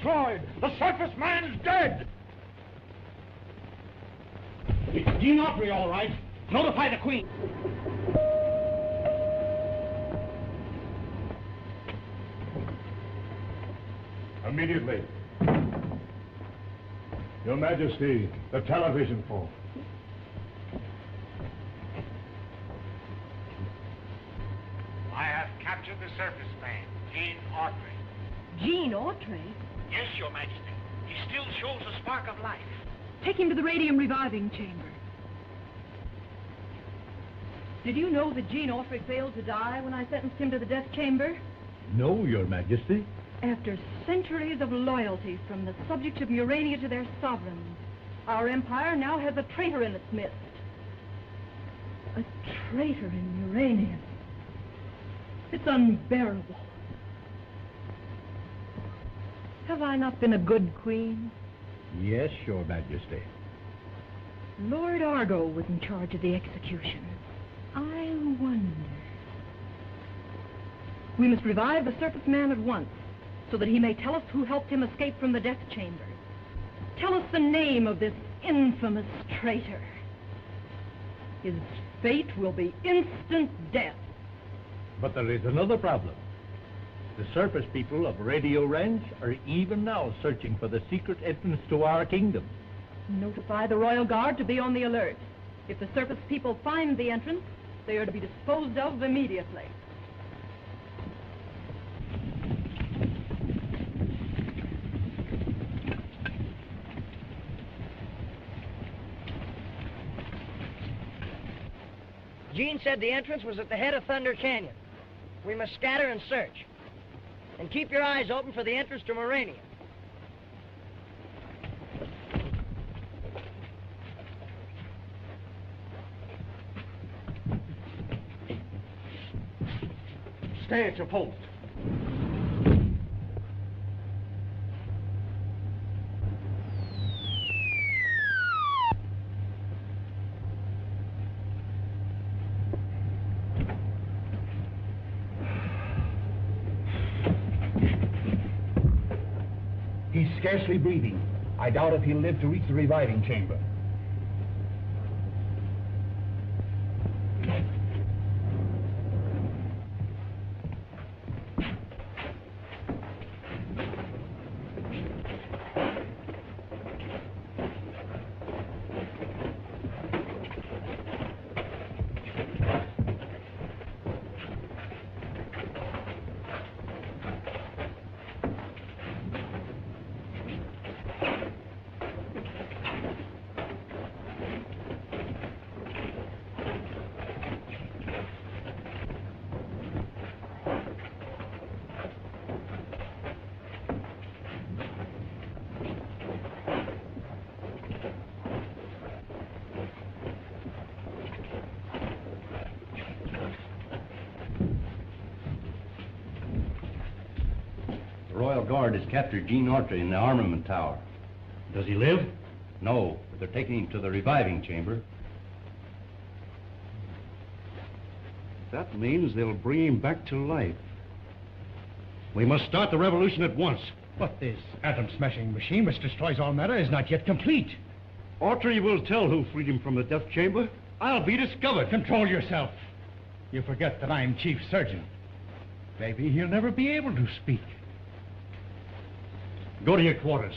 destroyed. The surface man's dead. It's Gene Autry, all right. Notify the Queen. Immediately. Your Majesty, the television phone. I have captured the surface man, Gene Autry. Gene Autry? Yes, Your Majesty. He still shows a spark of life. Take him to the radium reviving chamber. Did you know that Gene Autry failed to die when I sentenced him to the death chamber? No, Your Majesty. After centuries of loyalty from the subjects of Urania to their sovereigns, our empire now has a traitor in its midst. A traitor in Urania. It's unbearable. Have I not been a good queen? Yes, Your Majesty. Lord Argo was in charge of the execution. I wonder. We must revive the surface man at once, so that he may tell us who helped him escape from the death chamber. Tell us the name of this infamous traitor. His fate will be instant death. But there is another problem. The surface people of Radio Ranch are even now searching for the secret entrance to our kingdom. Notify the Royal Guard to be on the alert. If the surface people find the entrance, they are to be disposed of immediately. Gene said the entrance was at the head of Thunder Canyon. We must scatter and search. And keep your eyes open for the entrance to Morania. Stay at your post. He's scarcely breathing. I doubt if he'll live to reach the reviving chamber. Royal Guard has captured Gene Autry in the armament tower. Does he live? No, but they're taking him to the reviving chamber. That means they'll bring him back to life. We must start the revolution at once. But this atom-smashing machine which destroys all matter is not yet complete. Autry will tell who freed him from the death chamber. I'll be discovered. Control yourself. You forget that I'm chief surgeon. Maybe he'll never be able to speak. Go to your quarters.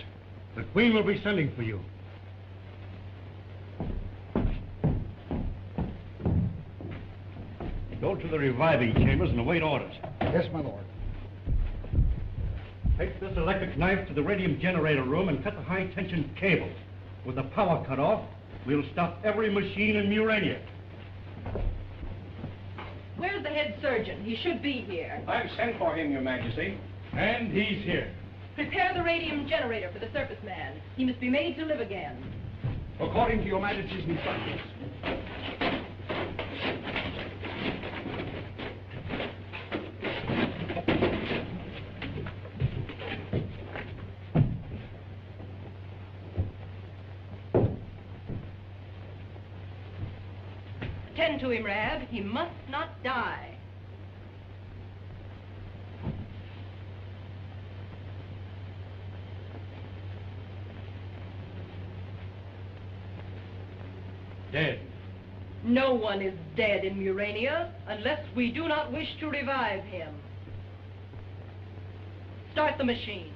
The Queen will be sending for you. Go to the reviving chambers and await orders. Yes, my lord. Take this electric knife to the radium generator room and cut the high-tension cable. With the power cut off, we'll stop every machine in Urania. Where's the head surgeon? He should be here. I've sent for him, Your Majesty. And he's here. Prepare the radium generator for the surface man. He must be made to live again. According to Your Majesty's instructions. Tend to him, Rab. He must not die. No one is dead in Murania unless we do not wish to revive him. Start the machine.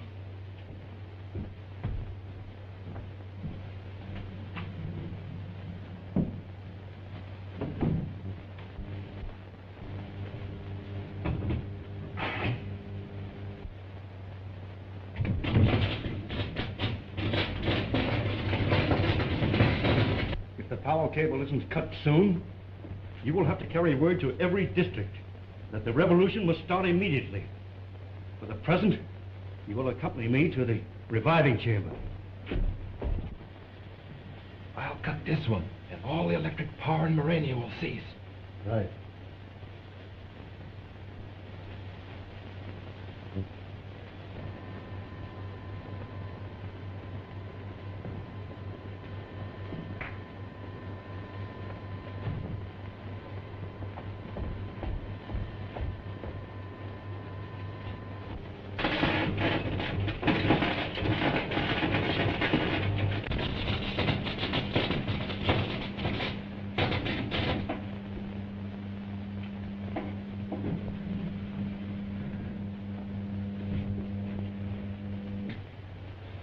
If the power cable isn't cut soon, you will have to carry word to every district that the revolution must start immediately. For the present, you will accompany me to the reviving chamber. I'll cut this one, and all the electric power in Morania will cease. Right.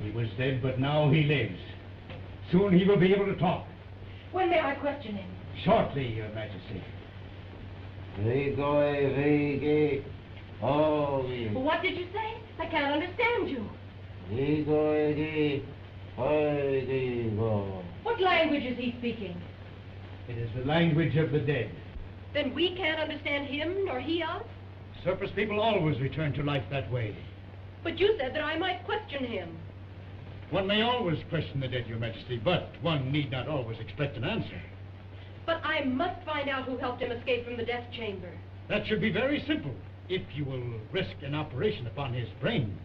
He was dead, but now he lives. Soon he will be able to talk. When may I question him? Shortly, Your Majesty. What did you say? I can't understand you. What language is he speaking? It is the language of the dead. Then we can't understand him, nor he us? Surface people always return to life that way. But you said that I might question him. One may always question the dead, Your Majesty, but one need not always expect an answer. But I must find out who helped him escape from the death chamber. That should be very simple, if you will risk an operation upon his brain.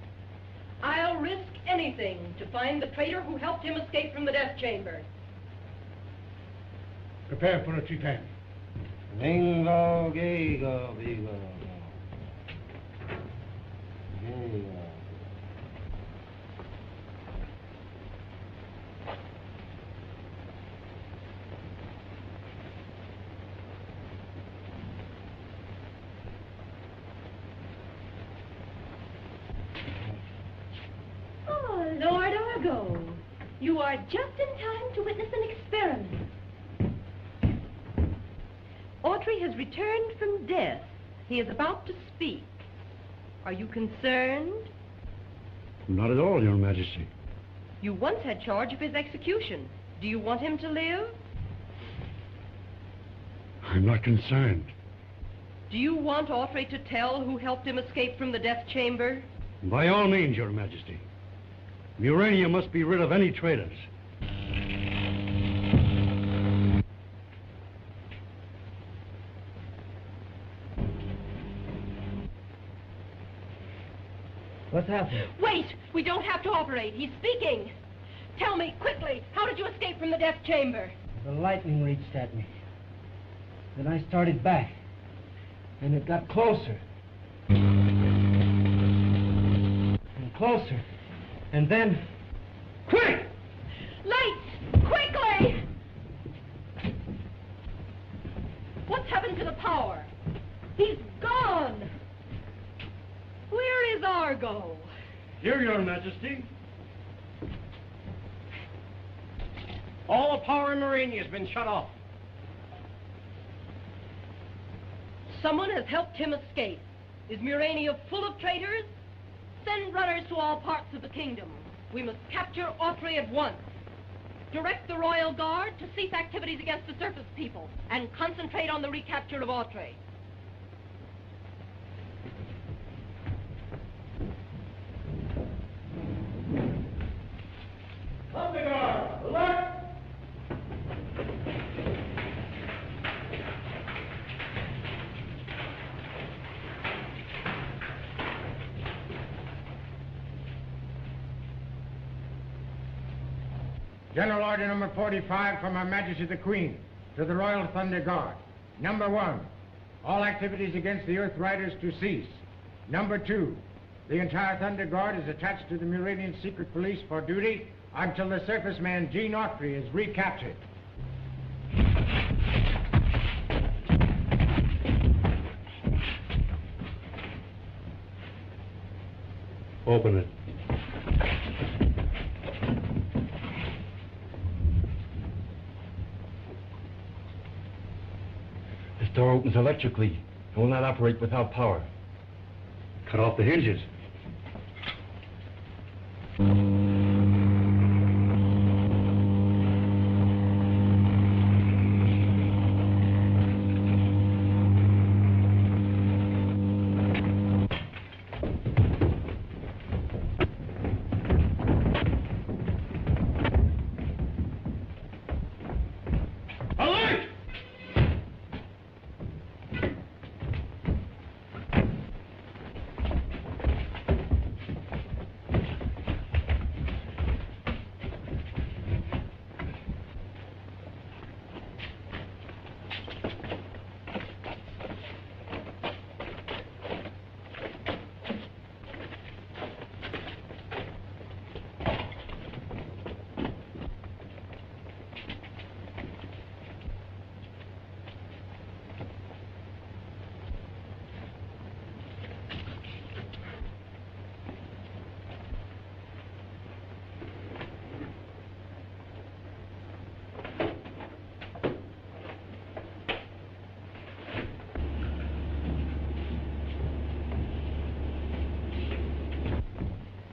I'll risk anything to find the traitor who helped him escape from the death chamber. Prepare for a trepan. Oh, Lord Argo, you are just in time to witness an experiment. Autry has returned from death. He is about to speak. Are you concerned? Not at all, Your Majesty. You once had charge of his execution. Do you want him to live? I'm not concerned. Do you want Autry to tell who helped him escape from the death chamber? By all means, Your Majesty. Murania must be rid of any traitors. What's happening? Wait! We don't have to operate. He's speaking. Tell me, quickly, how did you escape from the death chamber? The lightning reached at me. Then I started back. And it got closer. And closer. And then... Quick! Lights! Quickly! What's happened to the power? He's gone! Where is Argo? Here, Your Majesty. All the power in Murania has been shut off. Someone has helped him escape. Is Murania full of traitors? Send runners to all parts of the kingdom. We must capture Autry at once. Direct the Royal Guard to cease activities against the surface people and concentrate on the recapture of Autry. Thunder Guard, alert! General Order Number 45 from Her Majesty the Queen to the Royal Thunder Guard. Number 1, all activities against the Earth Riders to cease. Number 2, the entire Thunder Guard is attached to the Muranian Secret Police for duty until the surface man Gene Autry is recaptured. Open it. This door opens electrically. It will not operate without power. Cut off the hinges.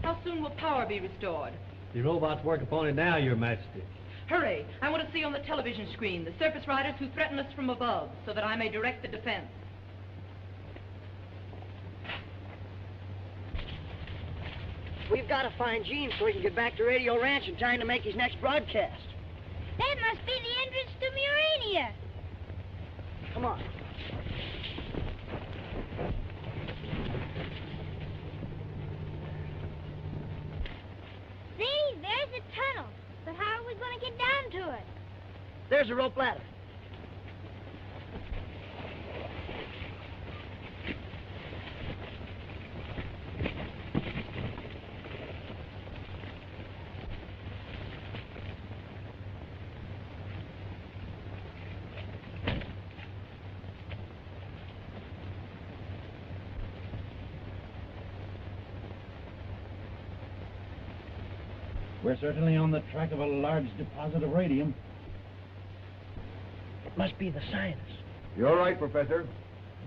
How soon will power be restored? The robots work upon it now, Your Majesty. Hurry! I want to see on the television screen the surface riders who threaten us from above, so that I may direct the defense. We've got to find Gene so he can get back to Radio Ranch in time to make his next broadcast. That must be the entrance to Murania. Come on. See, there's the tunnel. But how are we going to get down to it? There's a rope ladder. We're certainly on the track of a large deposit of radium. It must be the scientists. You're right, Professor.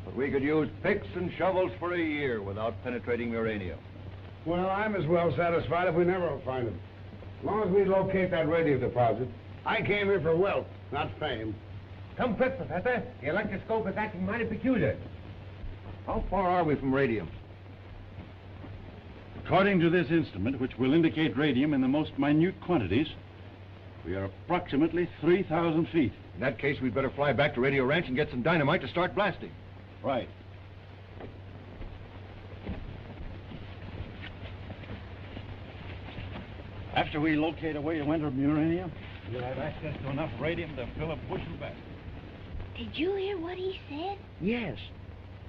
But we could use picks and shovels for a year without penetrating uranium. Well, I'm as well satisfied if we never find them. As long as we locate that radium deposit. I came here for wealth, not fame. Come quick, Professor. The electroscope is acting mighty peculiar. How far are we from radium? According to this instrument, which will indicate radium in the most minute quantities, we are approximately 3,000 feet. In that case, we'd better fly back to Radio Ranch and get some dynamite to start blasting. Right. After we locate a way to enter uranium, we'll have access to enough radium to fill a bushel basket. Did you hear what he said? Yes.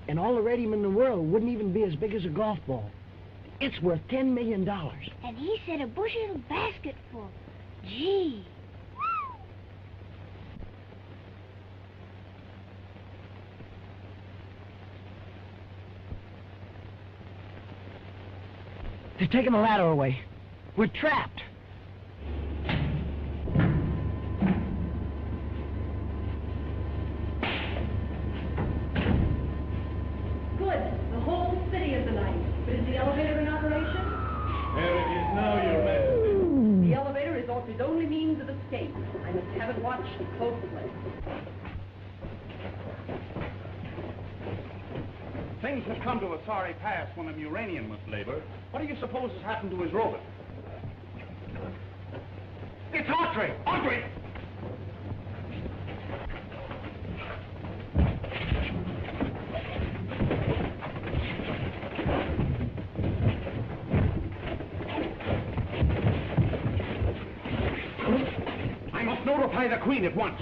And all the radium in the world wouldn't even be as big as a golf ball. It's worth $10 million. And he said a bushel basket full. Gee. They're taking the ladder away. We're trapped. Good. The whole city is alight. But is the elevator in operation? There it is now, Your Majesty. The elevator is Autry's only means of escape. I must have it watched closely. Things have come to a sorry pass when a uranium must labor. What do you suppose has happened to his robot? It's Autry! Autry! I must notify the Queen at once.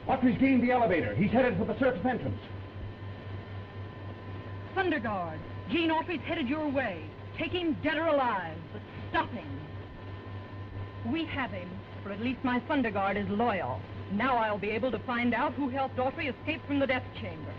Autry's gained the elevator. He's headed for the surface entrance. Thunder Guard, Gene Autry's headed your way. Take him dead or alive, but stop him. We have him, for at least my Thunder Guard is loyal. Now I'll be able to find out who helped Autry escape from the death chamber.